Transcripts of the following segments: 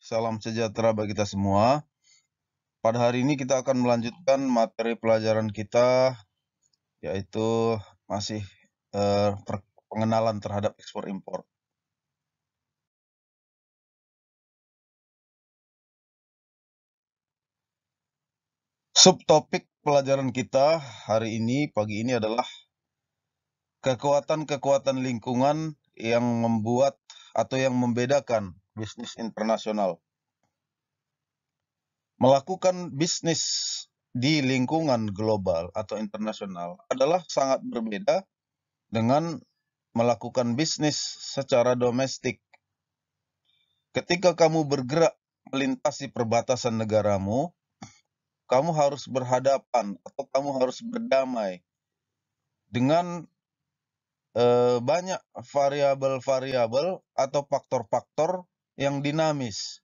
salam sejahtera bagi kita semua. Pada hari ini kita akan melanjutkan materi pelajaran kita, yaitu masih pengenalan terhadap ekspor impor. Subtopik pelajaran kita hari ini, pagi ini adalah kekuatan-kekuatan lingkungan yang membuat atau yang membedakan bisnis internasional. Melakukan bisnis di lingkungan global atau internasional adalah sangat berbeda dengan melakukan bisnis secara domestik. Ketika kamu bergerak melintasi perbatasan negaramu, kamu harus berhadapan atau kamu harus berdamai dengan banyak variabel-variabel atau faktor-faktor yang dinamis,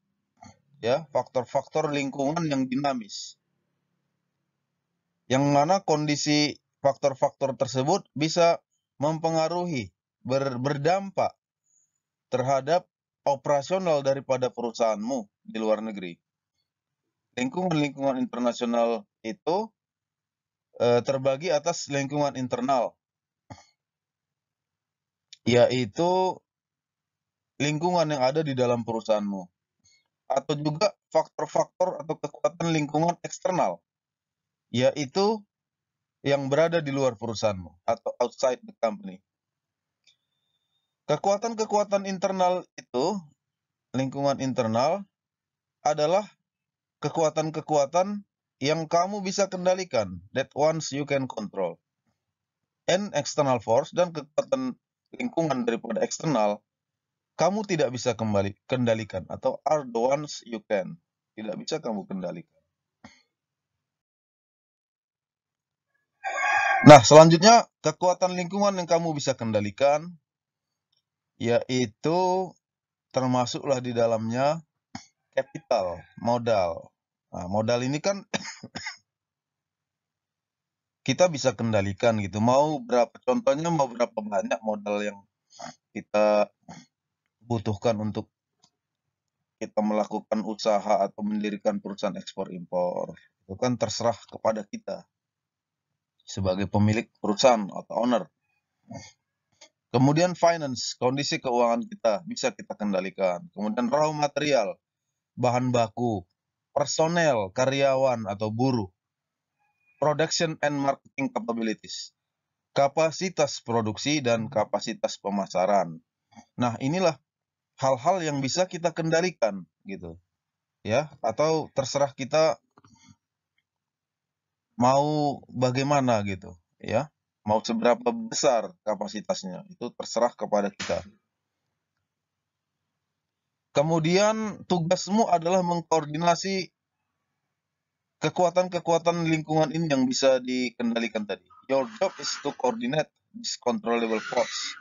ya, faktor-faktor lingkungan yang dinamis, yang mana kondisi faktor-faktor tersebut bisa mempengaruhi, berdampak terhadap operasional daripada perusahaanmu di luar negeri. Lingkungan-lingkungan internasional itu terbagi atas lingkungan internal, yaitu lingkungan yang ada di dalam perusahaanmu, atau juga faktor-faktor atau kekuatan lingkungan eksternal, yaitu yang berada di luar perusahaanmu atau outside the company. Kekuatan-kekuatan internal itu, lingkungan internal, adalah kekuatan-kekuatan yang kamu bisa kendalikan, that ones you can control. And external force, dan kekuatan lingkungan daripada eksternal, kamu tidak bisa kendalikan, atau are the ones you can, tidak bisa kamu kendalikan. Nah, selanjutnya kekuatan lingkungan yang kamu bisa kendalikan, yaitu termasuklah di dalamnya capital, modal. Nah, modal ini kan kita bisa kendalikan gitu. Contohnya mau berapa banyak modal yang kita butuhkan untuk kita melakukan usaha atau mendirikan perusahaan ekspor impor. Itu kan terserah kepada kita sebagai pemilik perusahaan atau owner. Kemudian finance, kondisi keuangan kita bisa kita kendalikan. Kemudian raw material, bahan baku, personel, karyawan atau buruh. Production and marketing capabilities, kapasitas produksi dan kapasitas pemasaran. Nah, inilah hal-hal yang bisa kita kendalikan gitu, ya, atau terserah kita mau bagaimana gitu, ya, mau seberapa besar kapasitasnya, itu terserah kepada kita. Kemudian tugasmu adalah mengkoordinasi kekuatan-kekuatan lingkungan ini yang bisa dikendalikan tadi. Your job is to coordinate this controllable force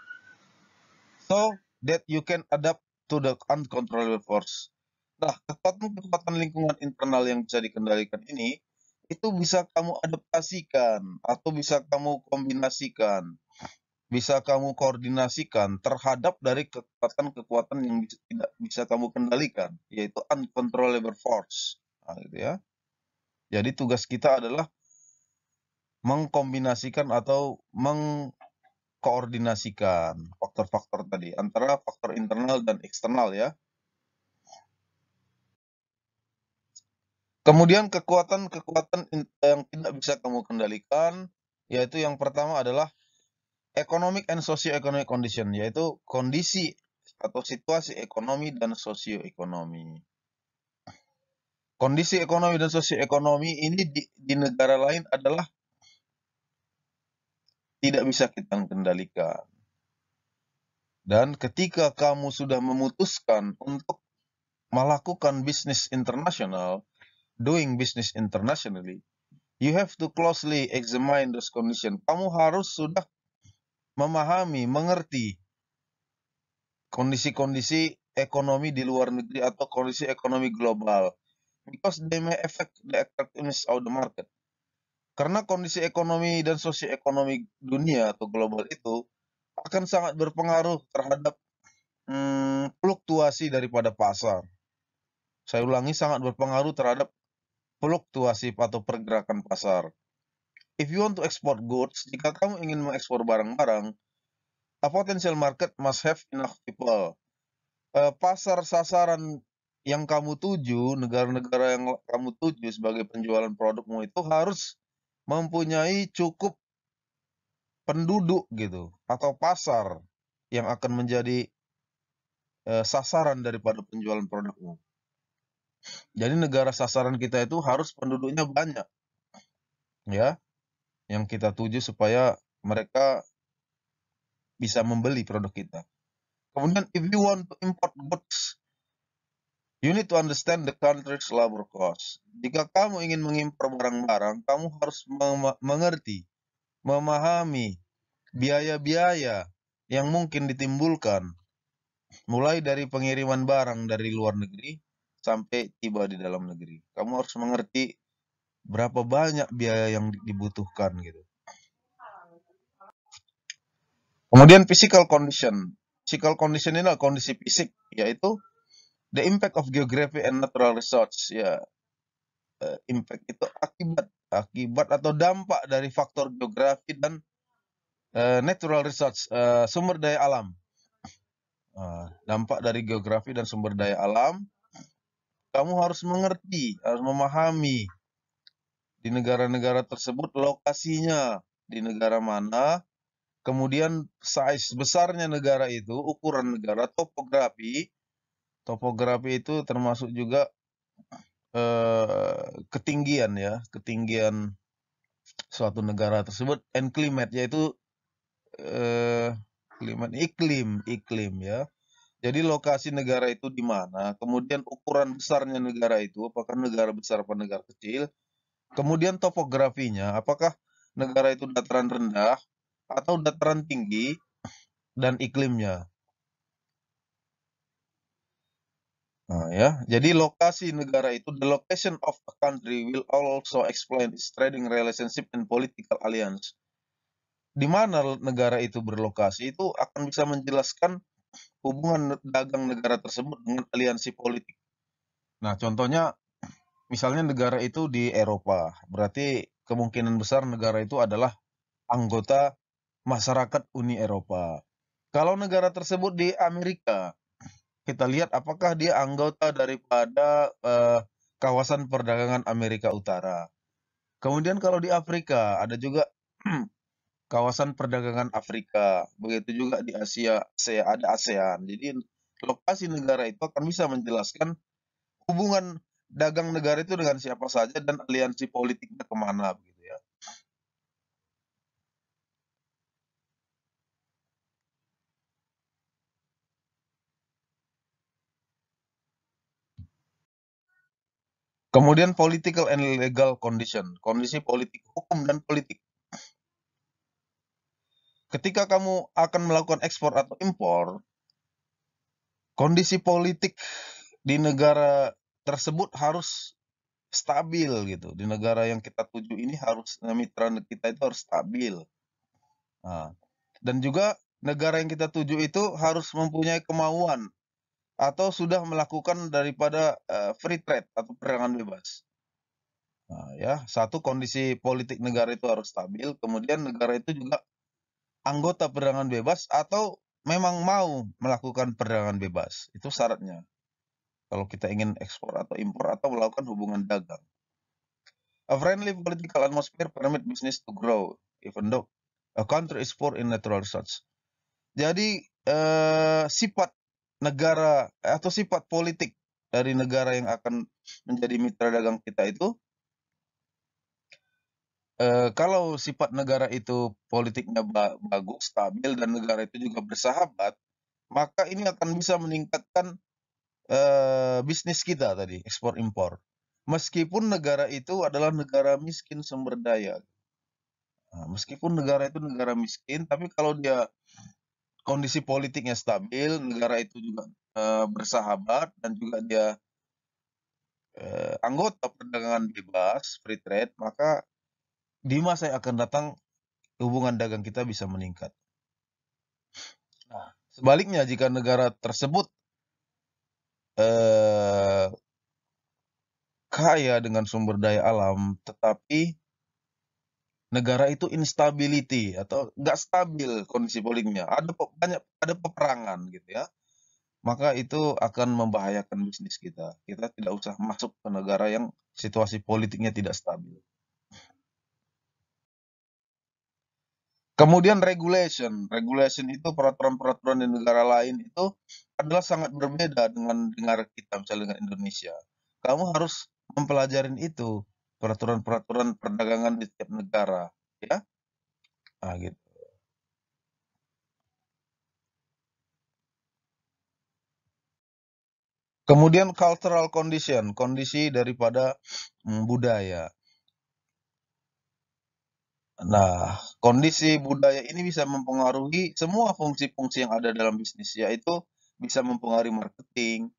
so that you can adapt to the uncontrollable force. Nah, kekuatan-kekuatan lingkungan internal yang bisa dikendalikan ini, itu bisa kamu adaptasikan atau bisa kamu kombinasikan, bisa kamu koordinasikan terhadap dari kekuatan-kekuatan yang tidak bisa kamu kendalikan, yaitu uncontrollable force. Nah, gitu ya. Jadi tugas kita adalah mengkombinasikan atau mengkoordinasikan faktor-faktor tadi antara faktor internal dan eksternal, ya. Kemudian kekuatan-kekuatan yang tidak bisa kamu kendalikan, yaitu yang pertama adalah economic and socio-economic condition, yaitu kondisi atau situasi ekonomi dan sosioekonomi. Kondisi ekonomi dan sosioekonomi ini di negara lain adalah tidak bisa kita kendalikan. Dan ketika kamu sudah memutuskan untuk melakukan bisnis internasional, doing business internationally, you have to closely examine those conditions. Kamu harus sudah memahami, mengerti kondisi-kondisi ekonomi di luar negeri atau kondisi ekonomi global, because they may affect the attractiveness of the market. Karena kondisi ekonomi dan sosioekonomi dunia atau global itu akan sangat berpengaruh terhadap fluktuasi daripada pasar. Saya ulangi, sangat berpengaruh terhadap fluktuasi atau pergerakan pasar. If you want to export goods, jika kamu ingin mengekspor barang-barang, a potential market must have enough people. Pasar sasaran yang kamu tuju, negara-negara yang kamu tuju sebagai penjualan produkmu itu harus mempunyai cukup penduduk gitu, atau pasar yang akan menjadi sasaran daripada penjualan produkmu. Jadi negara sasaran kita itu harus penduduknya banyak, ya, yang kita tuju supaya mereka bisa membeli produk kita. Kemudian, if you want to import goods, you need to understand the country's labor cost. Jika kamu ingin mengimpor barang-barang, kamu harus mengerti, memahami biaya-biaya yang mungkin ditimbulkan, mulai dari pengiriman barang dari luar negeri sampai tiba di dalam negeri. Kamu harus mengerti berapa banyak biaya yang dibutuhkan gitu. Kemudian physical condition. Physical condition ini adalah kondisi fisik, yaitu the impact of geography and natural resources. Ya, impact itu akibat atau dampak dari faktor geografi dan natural resources, sumber daya alam. Dampak dari geografi dan sumber daya alam, kamu harus mengerti, harus memahami di negara-negara tersebut lokasinya di negara mana, kemudian size besarnya negara itu, ukuran negara, topografi itu termasuk juga ketinggian ya, ketinggian suatu negara tersebut, and climate, yaitu iklim ya. Jadi lokasi negara itu di mana, kemudian ukuran besarnya negara itu, apakah negara besar atau negara kecil, kemudian topografinya, apakah negara itu dataran rendah atau dataran tinggi, dan iklimnya. Nah, ya, jadi lokasi negara itu, the location of a country will also explain its trading relationship and political alliance. Di mana negara itu berlokasi itu akan bisa menjelaskan hubungan dagang negara tersebut dengan aliansi politik. Nah, contohnya misalnya negara itu di Eropa, berarti kemungkinan besar negara itu adalah anggota masyarakat Uni Eropa. Kalau negara tersebut di Amerika, kita lihat apakah dia anggota daripada kawasan perdagangan Amerika Utara. Kemudian kalau di Afrika, ada juga kawasan perdagangan Afrika. Begitu juga di Asia, ada ASEAN. Jadi lokasi negara itu akan bisa menjelaskan hubungan dagang negara itu dengan siapa saja dan aliansi politiknya kemana, begitu ya. Kemudian political and legal condition, kondisi politik, hukum dan politik. Ketika kamu akan melakukan ekspor atau impor, kondisi politik di negara tersebut harus stabil gitu. Di negara yang kita tuju ini harus, mitra kita itu harus stabil. Nah, dan juga negara yang kita tuju itu harus mempunyai kemauan atau sudah melakukan daripada free trade atau perdagangan bebas. Nah, ya, satu, kondisi politik negara itu harus stabil, kemudian negara itu juga anggota perdagangan bebas atau memang mau melakukan perdagangan bebas. Itu syaratnya. Kalau kita ingin ekspor atau impor atau melakukan hubungan dagang. A friendly political atmosphere permit business to grow, even though a country is poor in natural resources. Jadi sifat negara atau sifat politik dari negara yang akan menjadi mitra dagang kita itu, kalau sifat negara itu politiknya bagus, stabil, dan negara itu juga bersahabat, maka ini akan bisa meningkatkan bisnis kita tadi, ekspor impor. Meskipun negara itu adalah negara miskin sumber daya. Nah, meskipun negara itu negara miskin, tapi kalau dia kondisi politiknya stabil, negara itu juga bersahabat, dan juga dia anggota perdagangan bebas, free trade, maka di masa yang akan datang hubungan dagang kita bisa meningkat. Nah, sebaliknya jika negara tersebut kaya dengan sumber daya alam, tetapi negara itu instability atau nggak stabil kondisi politiknya, ada peperangan gitu ya, maka itu akan membahayakan bisnis kita. Kita tidak usah masuk ke negara yang situasi politiknya tidak stabil. Kemudian regulation itu peraturan-peraturan di negara lain itu adalah sangat berbeda dengan negara kita, misalnya dengan Indonesia. Kamu harus mempelajarin itu, peraturan-peraturan perdagangan di setiap negara, ya. Nah, gitu. Kemudian cultural condition, kondisi daripada budaya. Nah, kondisi budaya ini bisa mempengaruhi semua fungsi-fungsi yang ada dalam bisnis, yaitu bisa mempengaruhi marketing,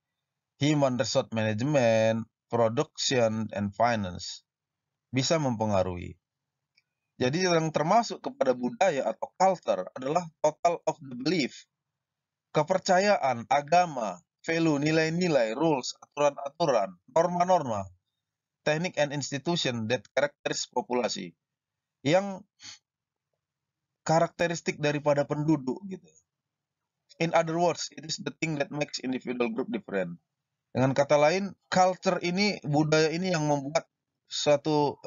human resource management, production, and finance. Bisa mempengaruhi. Jadi yang termasuk kepada budaya atau culture adalah total of the belief, kepercayaan, agama, value, nilai-nilai, rules, aturan-aturan, norma-norma, teknik and institution that characterize populasi. Yang karakteristik daripada penduduk gitu. In other words, it is the thing that makes individual group different. Dengan kata lain, culture ini, budaya ini yang membuat suatu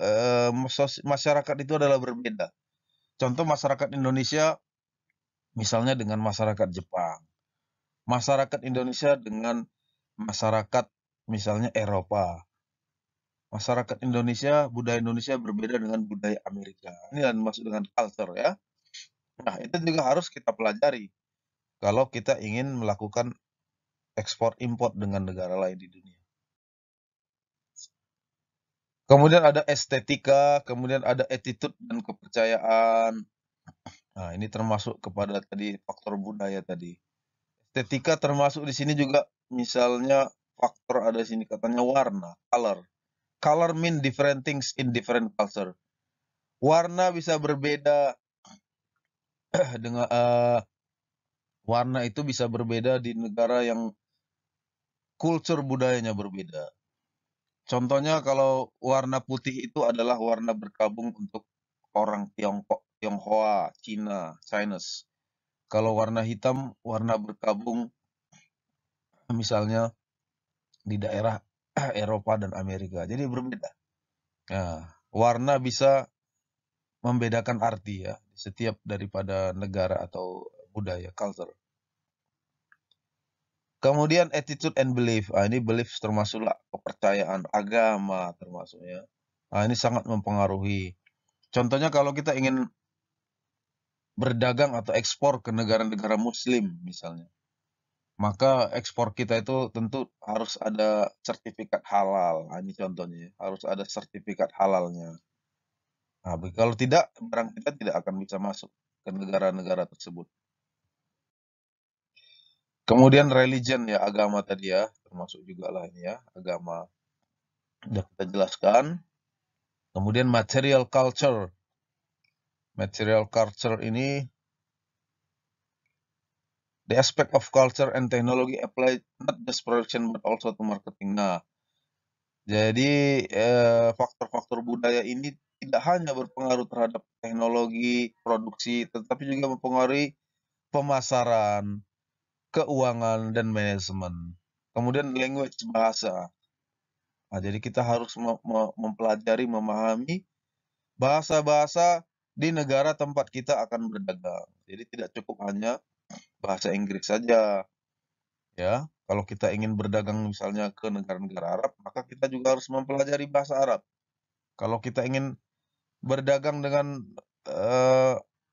masyarakat itu adalah berbeda. Contoh masyarakat Indonesia misalnya dengan masyarakat Jepang. Masyarakat Indonesia dengan masyarakat misalnya Eropa. Masyarakat Indonesia, budaya Indonesia berbeda dengan budaya Amerika. Ini yang dimaksud dengan culture ya. Nah, itu juga harus kita pelajari kalau kita ingin melakukan ekspor impor dengan negara lain di dunia. Kemudian ada estetika, kemudian ada attitude dan kepercayaan. Nah, ini termasuk kepada tadi faktor budaya tadi. Estetika termasuk di sini juga misalnya faktor ada di sini katanya warna, color. Color mean different things in different culture. Warna bisa berbeda dengan warna itu bisa berbeda di negara yang kultur budayanya berbeda. Contohnya kalau warna putih itu adalah warna berkabung untuk orang Tiongkok, Tionghoa, Cina, Chinese. Kalau warna hitam, warna berkabung misalnya di daerah Eropa dan Amerika. Jadi berbeda. Nah, warna bisa membedakan arti ya, setiap daripada negara atau budaya, culture. Kemudian attitude and belief. Ini belief termasuklah kepercayaan, agama termasuknya. Ini sangat mempengaruhi. Contohnya kalau kita ingin berdagang atau ekspor ke negara-negara muslim misalnya, maka ekspor kita itu tentu harus ada sertifikat halal. Ini contohnya, harus ada sertifikat halalnya. Kalau tidak, barang kita tidak akan bisa masuk ke negara-negara tersebut. Kemudian religion ya, agama tadi ya, termasuk juga lah ini ya, agama. Sudah kita jelaskan. Kemudian material culture. Material culture ini the aspect of culture and technology applied not just production but also to marketing. Nah, jadi faktor-faktor budaya ini tidak hanya berpengaruh terhadap teknologi, produksi, tetapi juga mempengaruhi pemasaran, keuangan, dan manajemen. Kemudian language, bahasa. Nah, jadi kita harus mempelajari, memahami bahasa-bahasa di negara tempat kita akan berdagang. Jadi tidak cukup hanya bahasa Inggris saja. Ya, kalau kita ingin berdagang misalnya ke negara-negara Arab, maka kita juga harus mempelajari bahasa Arab. Kalau kita ingin berdagang dengan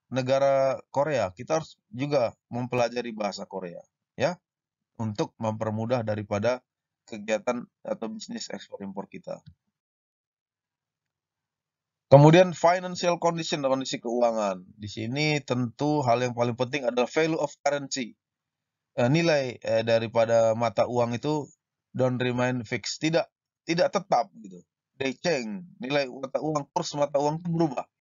negara Korea, kita harus juga mempelajari bahasa Korea, ya, untuk mempermudah daripada kegiatan atau bisnis ekspor impor kita. Kemudian financial condition, kondisi keuangan. Di sini tentu hal yang paling penting adalah value of currency. Nilai daripada mata uang itu don't remain fixed, tidak tetap gitu. They change. Nilai mata uang, kurs mata uang itu berubah.